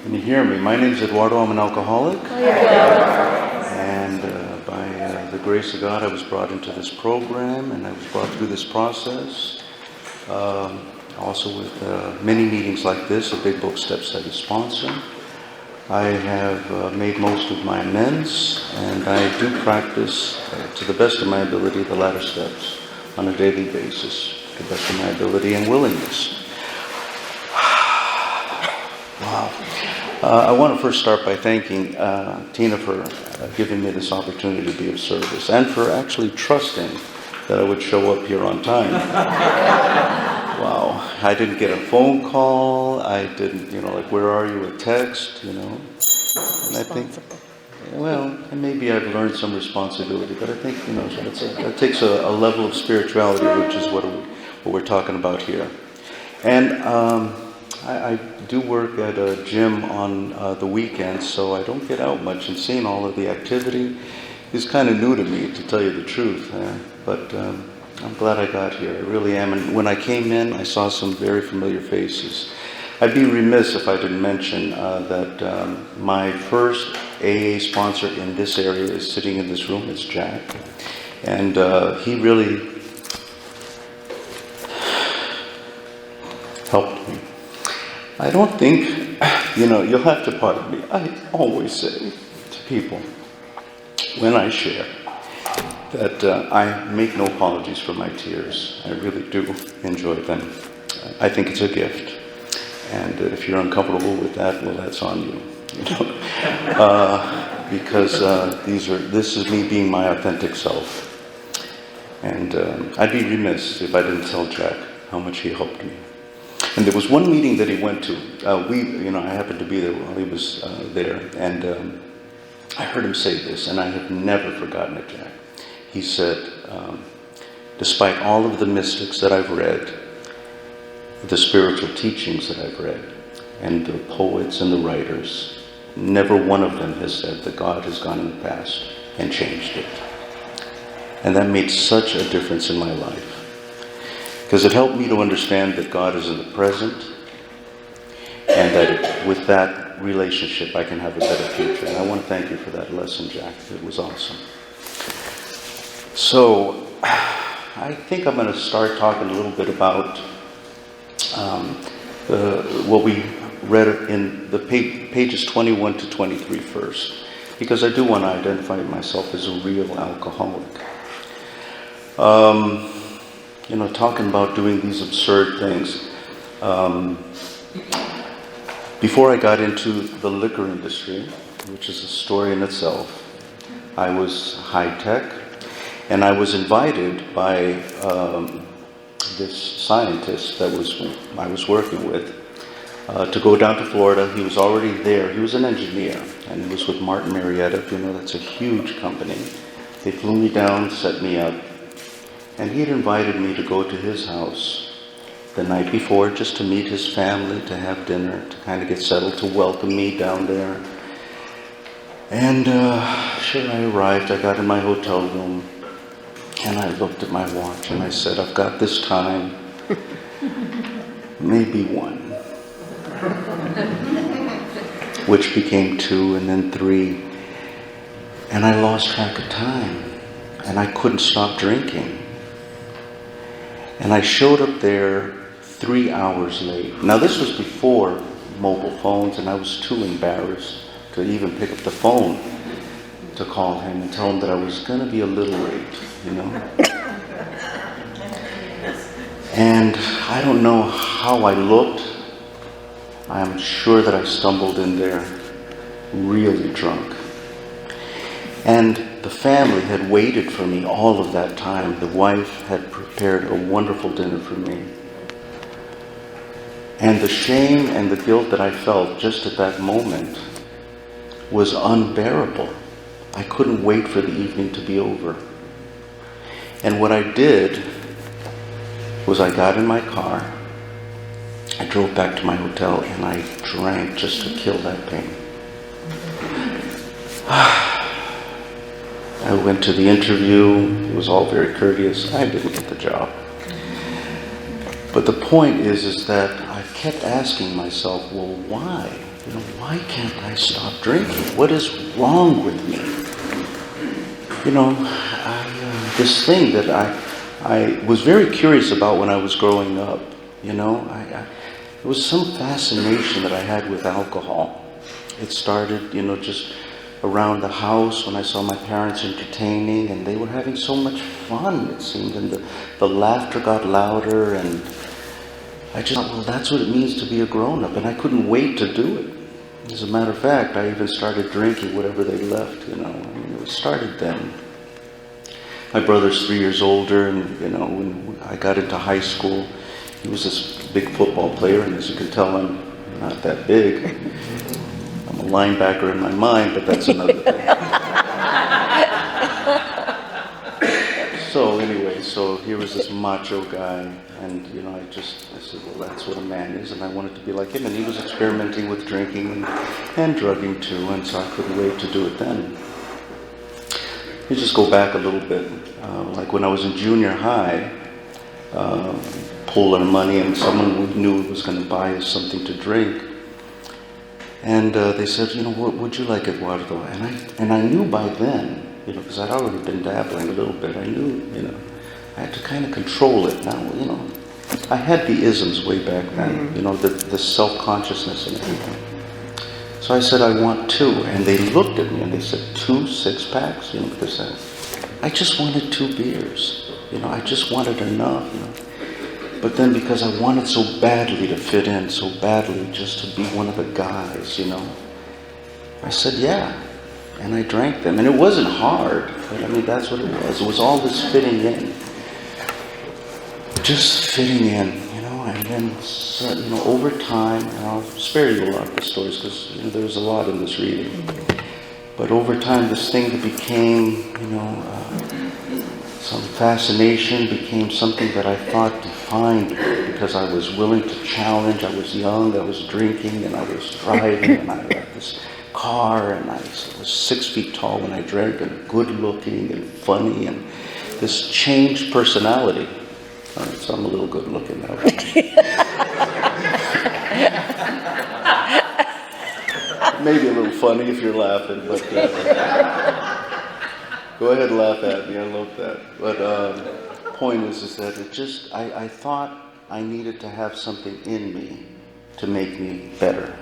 Can you hear me? My name is Eduardo. I'm an alcoholic. And by the grace of God, I was brought into this program, and I was brought through this process. Also with many meetings like this, a Big Book Step Study sponsor. I have made most of my amends, and I do practice, to the best of my ability, the latter steps on a daily basis, to the best of my ability and willingness. Wow. I want to first start by thanking Tina for giving me this opportunity to be of service, and for actually trusting that I would show up here on time. Wow. I didn't get a phone call. I didn't, like, where are you? A text, And I think, well, and maybe I've learned some responsibility, but I think, it takes a level of spirituality, which is what we're talking about here. And I do work at a gym on the weekends, so I don't get out much, and seeing all of the activity is kind of new to me, to tell you the truth. But I'm glad I got here. I really am. And when I came in, I saw some very familiar faces. I'd be remiss if I didn't mention that my first AA sponsor in this area is sitting in this room. It's Jack. And he really helped me. I don't think, you'll have to pardon me. I always say to people when I share that I make no apologies for my tears. I really do enjoy them. I think it's a gift. And if you're uncomfortable with that, well, that's on you. Because this is me being my authentic self. And I'd be remiss if I didn't tell Jack how much he helped me. And there was one meeting that he went to. I happened to be there while he was there, and I heard him say this, and I have never forgotten it, Jack. He said, despite all of the mystics that I've read, the spiritual teachings that I've read, and the poets and the writers, never one of them has said that God has gone in the past and changed it. And that made such a difference in my life. Because it helped me to understand that God is in the present, and that with that relationship I can have a better future. And I want to thank you for that lesson, Jack. It was awesome. So, I think I'm going to start talking a little bit about what we read in the pages 21 to 23 first, because I do want to identify myself as a real alcoholic. Talking about doing these absurd things. Before I got into the liquor industry, which is a story in itself, I was high tech, and I was invited by this scientist that I was working with to go down to Florida. He was already there. He was an engineer, and he was with Martin Marietta. That's a huge company. They flew me down, set me up. And he had invited me to go to his house the night before, just to meet his family, to have dinner, to kind of get settled, to welcome me down there. And sure, I arrived. I got in my hotel room, and I looked at my watch, and I said, I've got this time, maybe one. Which became 2, and then 3. And I lost track of time, and I couldn't stop drinking. And I showed up there 3 hours late. Now, this was before mobile phones, and I was too embarrassed to even pick up the phone to call him and tell him that I was going to be a little late, And I don't know how I looked. I'm sure that I stumbled in there really drunk. And the family had waited for me all of that time. The wife had prepared a wonderful dinner for me. And the shame and the guilt that I felt just at that moment was unbearable. I couldn't wait for the evening to be over. And what I did was I got in my car, I drove back to my hotel, and I drank just to kill that pain. I went to the interview. It was all very courteous. I didn't get the job. But the point is that I kept asking myself, well, why? why can't I stop drinking? What is wrong with me? This thing that I was very curious about when I was growing up. There was some fascination that I had with alcohol. It started, just around the house when I saw my parents entertaining, and they were having so much fun, it seemed, and the laughter got louder, and I just thought, well, that's what it means to be a grown-up, and I couldn't wait to do it. As a matter of fact, I even started drinking whatever they left, it started then. My brother's 3 years older, and, when I got into high school, he was this big football player, and as you can tell, I'm not that big. I'm a linebacker in my mind, but that's another thing. So anyway, here was this macho guy, and I said, well, that's what a man is, and I wanted to be like him, and he was experimenting with drinking and drugging too, and so I couldn't wait to do it then. You just go back a little bit, like when I was in junior high, pulled our money, and someone we knew was going to buy us something to drink. And they said, what would you like, Eduardo? And I knew by then, because I'd already been dabbling a little bit, I knew, I had to kind of control it. Now, I had the isms way back then, the self-consciousness and everything. So I said, I want 2. And they looked at me and they said, 2 6-packs? Because I just wanted 2 beers. I just wanted enough, But then because I wanted so badly to fit in, so badly just to be one of the guys, I said, yeah. And I drank them. And it wasn't hard, but that's what it was. It was all this fitting in. Just fitting in, and then, over time, and I'll spare you a lot of the stories because, there's a lot in this reading. But over time, this thing that became, some fascination became something that I thought defined me because I was willing to challenge. I was young, I was drinking, and I was driving, and I had this car, and I was 6 feet tall when I drank, and good looking and funny, and this changed personality. All right, so I'm a little good looking now. Maybe a little funny if you're laughing, but go ahead and laugh at me, I love that. But point is that I thought I needed to have something in me to make me better.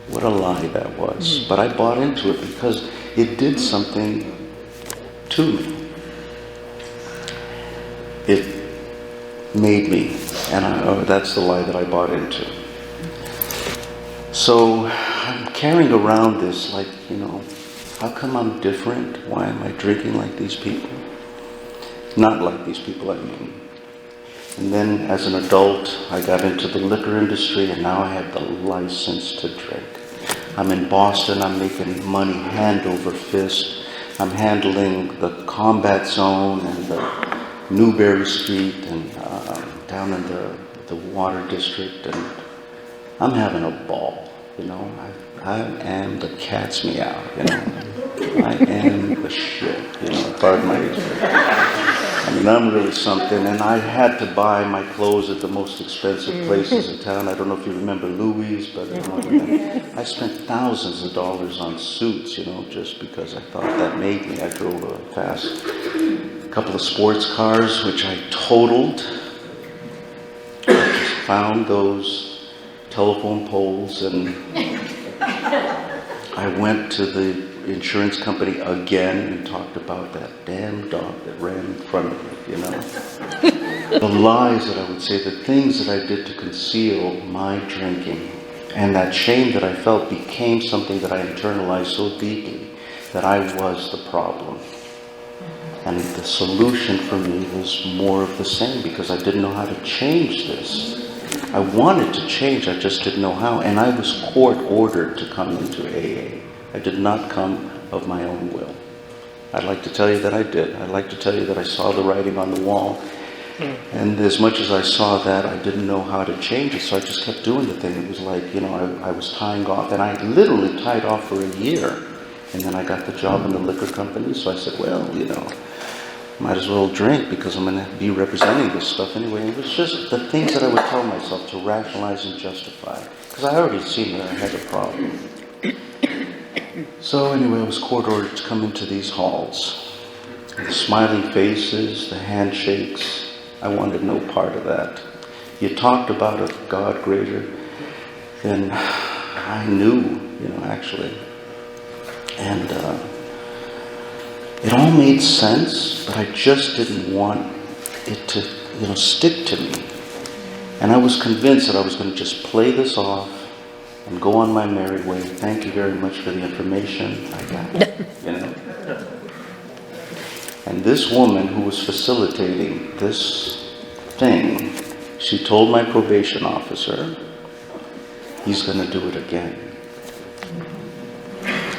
What a lie that was. But I bought into it because it did something to me. It made me, and that's the lie that I bought into. So I'm carrying around this like, how come I'm different? Why am I drinking like these people? Not like these people, I mean. And then as an adult, I got into the liquor industry, and now I have the license to drink. I'm in Boston, I'm making money hand over fist. I'm handling the combat zone and the Newberry Street and down in the water district, and I'm having a ball, I am the cat's meow, I am the shit, pardon my I'm really something, and I had to buy my clothes at the most expensive places in town. I don't know if you remember Louis, but I spent thousands of dollars on suits, just because I thought that made me. I drove a fast couple of sports cars, which I totaled. I just found those telephone poles, and I went to the insurance company again and talked about that damn dog that ran in front of me, The lies that I would say, the things that I did to conceal my drinking, and that shame that I felt became something that I internalized so deeply that I was the problem. And the solution for me was more of the same, because I didn't know how to change this. I wanted to change, I just didn't know how. And I was court-ordered to come into AA. I did not come of my own will. I'd like to tell you that I did. I'd like to tell you that I saw the writing on the wall. And as much as I saw that, I didn't know how to change it, so I just kept doing the thing. It was like, I was tying off, and I literally tied off for a year. And then I got the job in the liquor company, so I said, well, might as well drink because I'm going to be representing this stuff anyway. It was just the things that I would tell myself to rationalize and justify. because I already seen that I had a problem. So anyway, I was court ordered to come into these halls. The smiling faces, the handshakes, I wanted no part of that. You talked about a God greater than I knew, actually. And it all made sense, but I just didn't want it to, stick to me. And I was convinced that I was going to just play this off and go on my merry way. Thank you very much for the information. I got it, And this woman who was facilitating this thing, she told my probation officer, he's going to do it again.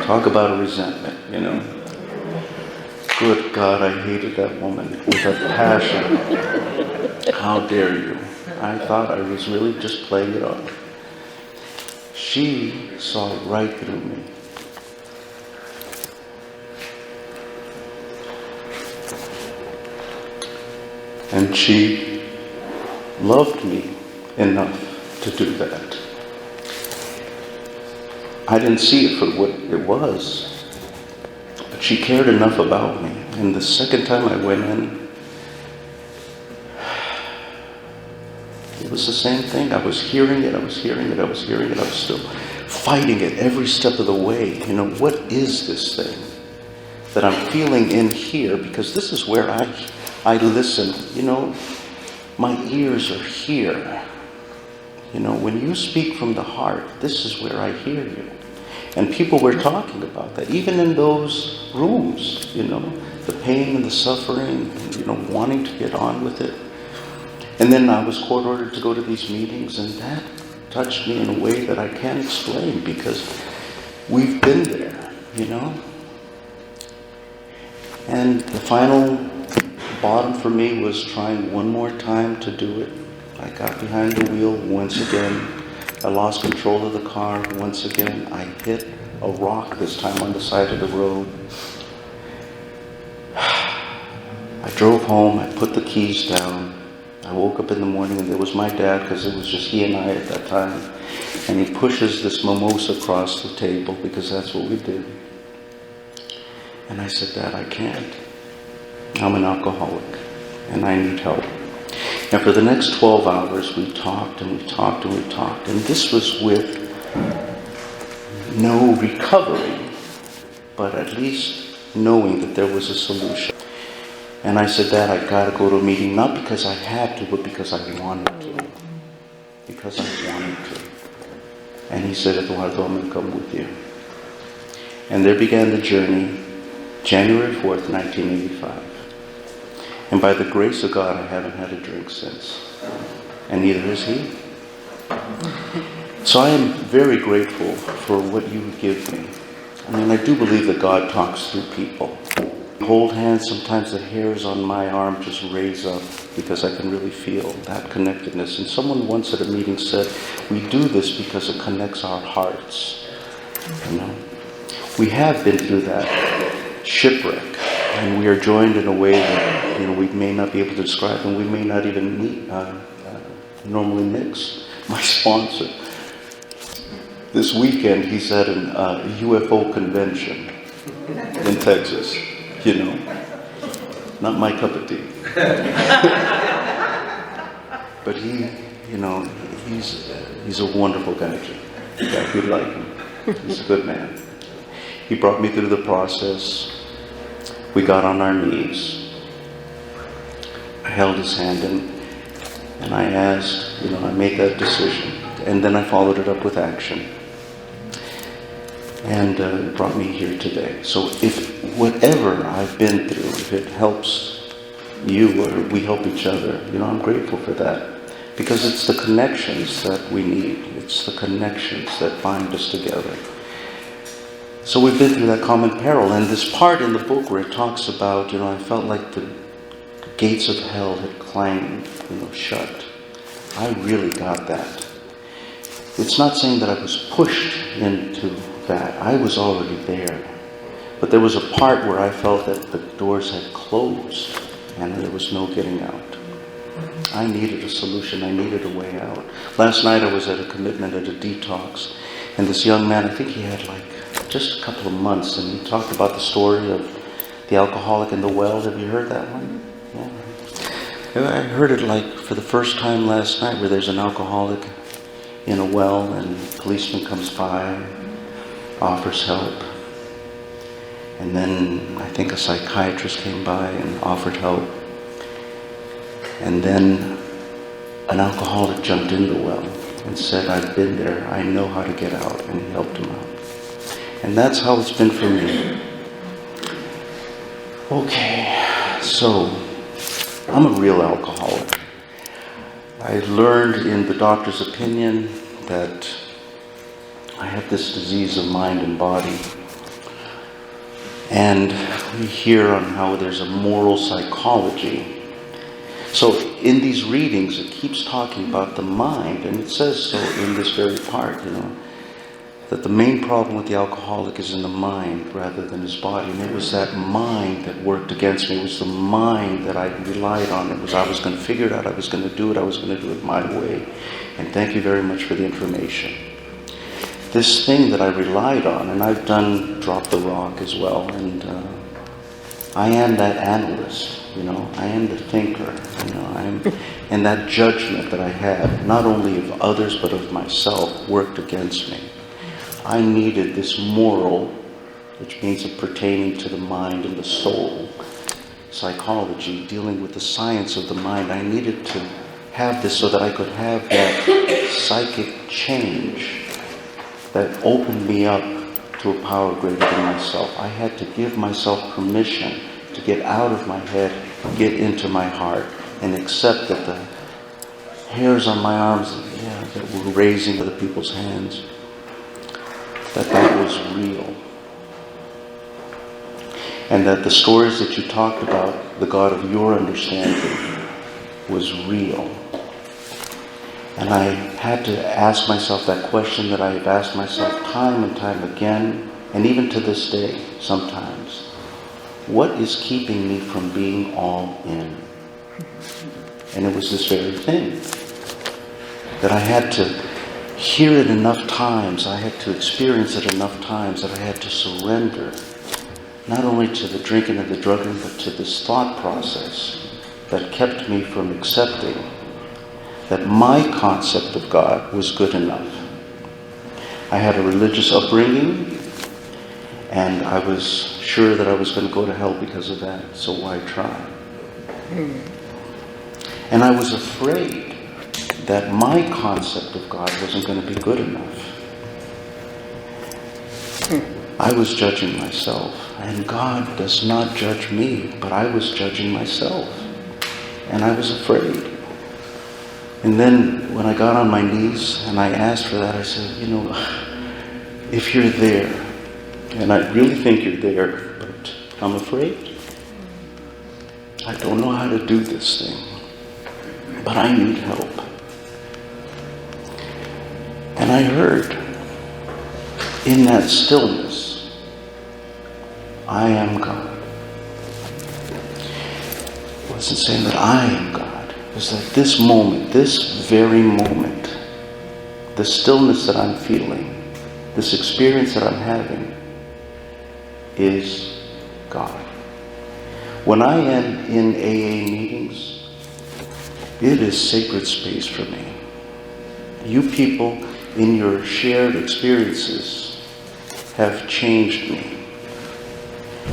Talk about a resentment, Good God, I hated that woman with a passion. How dare you? I thought I was really just playing it off. She saw right through me. And she loved me enough to do that. I didn't see it for what it was, but she cared enough about me. And the second time I went in, it was the same thing. I was hearing it, I was still fighting it every step of the way. What is this thing that I'm feeling in here? Because this is where I listen. My ears are here. When you speak from the heart, this is where I hear you. And people were talking about that, even in those rooms, the pain and the suffering, wanting to get on with it. And then I was court ordered to go to these meetings, and that touched me in a way that I can't explain, because we've been there, And the final bottom for me was trying one more time to do it. I got behind the wheel once again. I lost control of the car once again. I hit a rock, this time on the side of the road. I drove home. I put the keys down. I woke up in the morning and there was my dad, because it was just he and I at that time. And he pushes this mimosa across the table, because that's what we did. And I said, Dad, I can't. I'm an alcoholic and I need help. And for the next 12 hours, we talked and we talked and we talked. And this was with no recovery, but at least knowing that there was a solution. And I said, Dad, I got to go to a meeting, not because I had to, but because I wanted to. Because I wanted to. And he said, Eduardo, I'm going to come with you. And there began the journey, January 4th, 1985. And by the grace of God, I haven't had a drink since. And neither has he. So I am very grateful for what you give me. I do believe that God talks through people. Hold hands, sometimes the hairs on my arm just raise up, because I can really feel that connectedness. And someone once at a meeting said, we do this because it connects our hearts. We have been through that shipwreck. And we are joined in a way that we may not be able to describe, and we may not even normally mix. My sponsor, this weekend, he's at a UFO convention in Texas. Not my cup of tea. But he's a wonderful guy. If you'd like him, he's a good man. He brought me through the process. We got on our knees. I held his hand and I asked, I made that decision. And then I followed it up with action. And it brought me here today. So if whatever I've been through, if it helps you or we help each other, I'm grateful for that. Because it's the connections that we need. It's the connections that bind us together. So we've been through that common peril, and this part in the book where it talks about, I felt like the gates of hell had clanged, shut. I really got that. It's not saying that I was pushed into that. I was already there. But there was a part where I felt that the doors had closed and there was no getting out. I needed a solution. I needed a way out. Last night I was at a commitment, at a detox, and this young man, I think he had like just a couple of months, and he talked about the story of the alcoholic in the well. Have you heard that one? Yeah. I heard it like for the first time last night, where there's an alcoholic in a well and a policeman comes by, offers help. And then I think a psychiatrist came by and offered help. And then an alcoholic jumped in the well and said, I've been there, I know how to get out, and he helped him out. And that's how it's been for me. Okay, so I'm a real alcoholic. I learned in the doctor's opinion that I have this disease of mind and body. And we hear on how there's a moral psychology. So in these readings, it keeps talking about the mind, and it says so in this very part, that the main problem with the alcoholic is in the mind rather than his body. And it was that mind that worked against me. It was the mind that I relied on. It was I was going to figure it out. I was going to do it. I was going to do it my way. And thank you very much for the information. This thing that I relied on, and I've done Drop the Rock as well, and I am that analyst, I am the thinker, and that judgment that I had, not only of others but of myself, worked against me. I needed this moral, which means it pertaining to the mind and the soul, psychology, dealing with the science of the mind. I needed to have this so that I could have that psychic change that opened me up to a power greater than myself. I had to give myself permission to get out of my head, get into my heart, and accept that the hairs on my arms that were raising other people's hands, that was real. And that the stories that you talked about, the God of your understanding, was real. And I had to ask myself that question that I have asked myself time and time again, and even to this day, sometimes. What is keeping me from being all in? And it was this very thing. That I had to hear it enough times, I had to experience it enough times, that I had to surrender, not only to the drinking and the drugging, but to this thought process that kept me from accepting that my concept of God was good enough. I had a religious upbringing, and I was sure that I was going to go to hell because of that, so why try? And I was afraid that my concept of God wasn't going to be good enough. I was judging myself, and God does not judge me, but I was judging myself, and I was afraid. And then when I got on my knees and I asked for that, I said, if you're there, and I really think you're there, but I'm afraid. I don't know how to do this thing, but I need help. And I heard in that stillness, I am God. It wasn't saying that I am God. It was that this moment, this very moment, the stillness that I'm feeling, this experience that I'm having, is God. When I am in AA meetings, it is sacred space for me. You people, in your shared experiences, have changed me.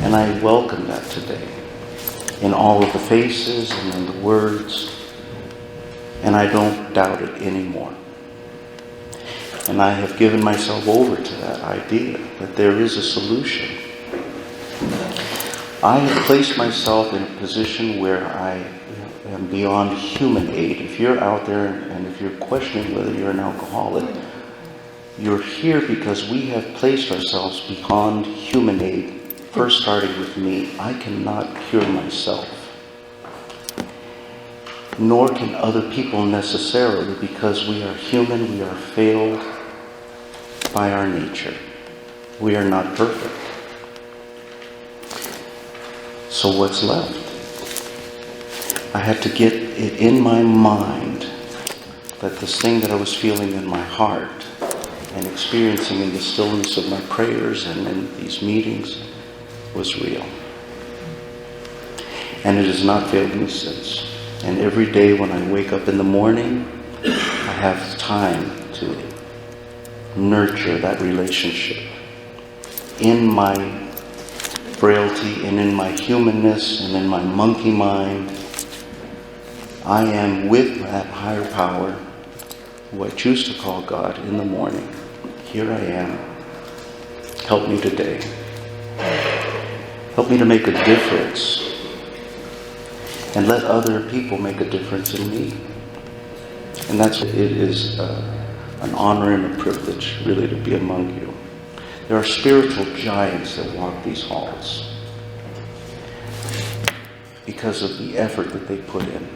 And I welcome that today, in all of the faces and in the words. And I don't doubt it anymore. And I have given myself over to that idea that there is a solution. I have placed myself in a position where I am beyond human aid. If you're out there and if you're questioning whether you're an alcoholic, you're here because we have placed ourselves beyond human aid, first starting with me. I cannot cure myself. Nor can other people necessarily, because we are human, we are failed by our nature. We are not perfect. So what's left? I had to get it in my mind that this thing that I was feeling in my heart and experiencing in the stillness of my prayers and in these meetings was real. And it has not failed me since. And every day when I wake up in the morning, I have time to nurture that relationship in my frailty and in my humanness and in my monkey mind. I am with that higher power, who I choose to call God, in the morning. Here I am. Help me today. Help me to make a difference. And let other people make a difference in me. And it is an honor and a privilege, really, to be among you. There are spiritual giants that walk these halls because of the effort that they put in.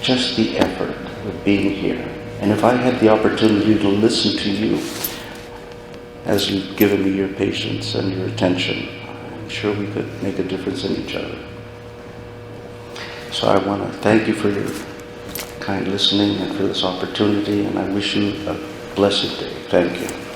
Just the effort of being here. And if I had the opportunity to listen to you as you've given me your patience and your attention, I'm sure we could make a difference in each other. So I want to thank you for your kind listening and for this opportunity, and I wish you a blessed day. Thank you.